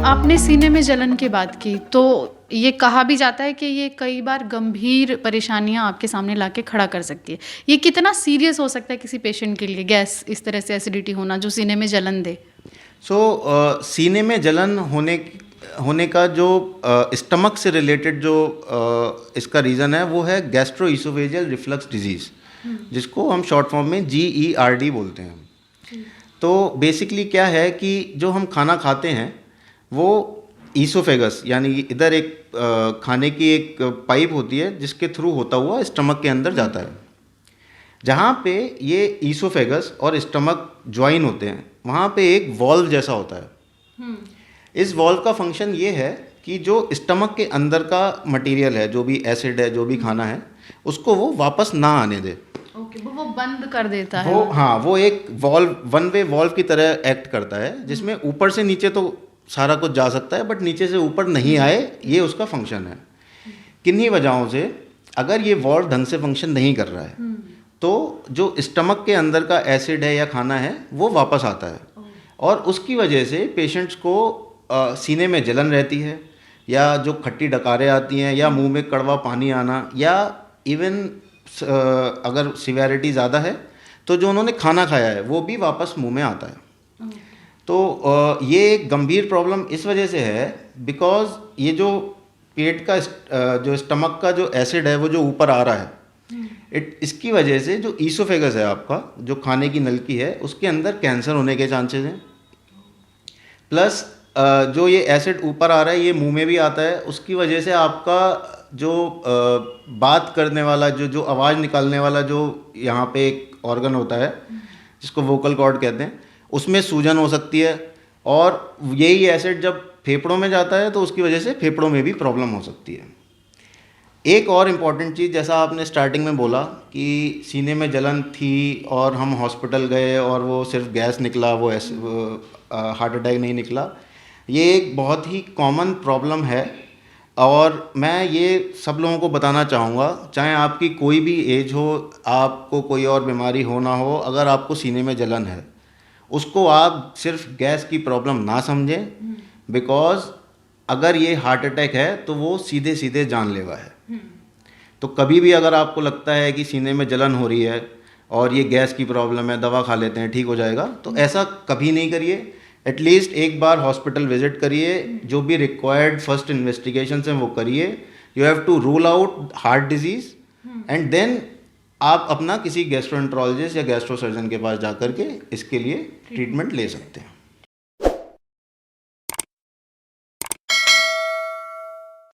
आपने सीने में जलन की बात की, तो ये कहा भी जाता है कि ये कई बार गंभीर परेशानियां आपके सामने लाके खड़ा कर सकती है। ये कितना सीरियस हो सकता है किसी पेशेंट के लिए, गैस इस तरह से एसिडिटी होना जो सीने में जलन दे? सीने में जलन होने का जो स्टमक से रिलेटेड जो इसका रीज़न है वो है गैस्ट्रो ईसोफेजियल रिफ्लक्स डिजीज़, जिसको हम शॉर्ट फॉर्म में GERD बोलते हैं। तो बेसिकली क्या है कि जो हम खाना खाते हैं वो ईसोफेगस यानी कि इधर एक खाने की एक पाइप होती है जिसके थ्रू होता हुआ स्टमक के अंदर जाता है। जहाँ पे ये ईसोफेगस और स्टमक ज्वाइन होते हैं वहाँ पे एक वॉल्व जैसा होता है। इस वॉल्व का फंक्शन ये है कि जो स्टमक के अंदर का मटेरियल है, जो भी एसिड है, जो भी खाना है, उसको वो वापस ना आने दे। ओके, वो बंद कर देता है। वो एक वॉल्व, वन वे वॉल्व की तरह एक्ट करता है, जिसमें ऊपर से नीचे तो सारा कुछ जा सकता है बट नीचे से ऊपर नहीं आए, ये उसका फंक्शन है। किन्हीं वजहों से अगर ये वॉल्व ढंग से फंक्शन नहीं कर रहा है तो जो स्टमक के अंदर का एसिड है या खाना है वो वापस आता है, और उसकी वजह से पेशेंट्स को सीने में जलन रहती है, या जो खट्टी डकारें आती हैं, या मुंह में कड़वा पानी आना, या इवन अगर सिवियरिटी ज़्यादा है तो जो उन्होंने खाना खाया है वो भी वापस मुंह में आता है। तो ये एक गंभीर प्रॉब्लम इस वजह से है बिकॉज ये जो पेट का जो स्टमक का जो एसिड है वो जो ऊपर आ रहा है, इसकी वजह से जो ईसोफेगस है आपका, जो खाने की नलकी है, उसके अंदर कैंसर होने के चांसेस हैं। प्लस जो ये एसिड ऊपर आ रहा है ये मुंह में भी आता है, उसकी वजह से आपका जो बात करने वाला जो आवाज़ निकालने वाला जो यहाँ पे एक ऑर्गन होता है जिसको वोकल कॉर्ड कहते हैं, उसमें सूजन हो सकती है, और यही एसिड जब फेफड़ों में जाता है तो उसकी वजह से फेफड़ों में भी प्रॉब्लम हो सकती है। एक और इम्पॉर्टेंट चीज़, जैसा आपने स्टार्टिंग में बोला कि सीने में जलन थी और हम हॉस्पिटल गए और वो सिर्फ गैस निकला, वो हार्ट अटैक नहीं निकला, ये एक बहुत ही कॉमन प्रॉब्लम है। और मैं ये सब लोगों को बताना चाहूँगा, चाहे आपकी कोई भी एज हो, आपको कोई और बीमारी हो ना हो, अगर आपको सीने में जलन है उसको आप सिर्फ गैस की प्रॉब्लम ना समझें, बिकॉज अगर ये हार्ट अटैक है तो वो सीधे सीधे जानलेवा है। तो कभी भी अगर आपको लगता है कि सीने में जलन हो रही है और ये गैस की प्रॉब्लम है, दवा खा लेते हैं ठीक हो जाएगा, तो ऐसा कभी नहीं करिए। एटलीस्ट एक बार हॉस्पिटल विजिट करिए, जो भी रिक्वायर्ड फर्स्ट इन्वेस्टिगेशन हैं वो करिए। You have to rule out heart disease and then आप अपना किसी गैस्ट्रोएंटरोलॉजिस्ट या गैस्ट्रो सर्जन के पास जा कर के इसके लिए ट्रीटमेंट ले सकते हैं।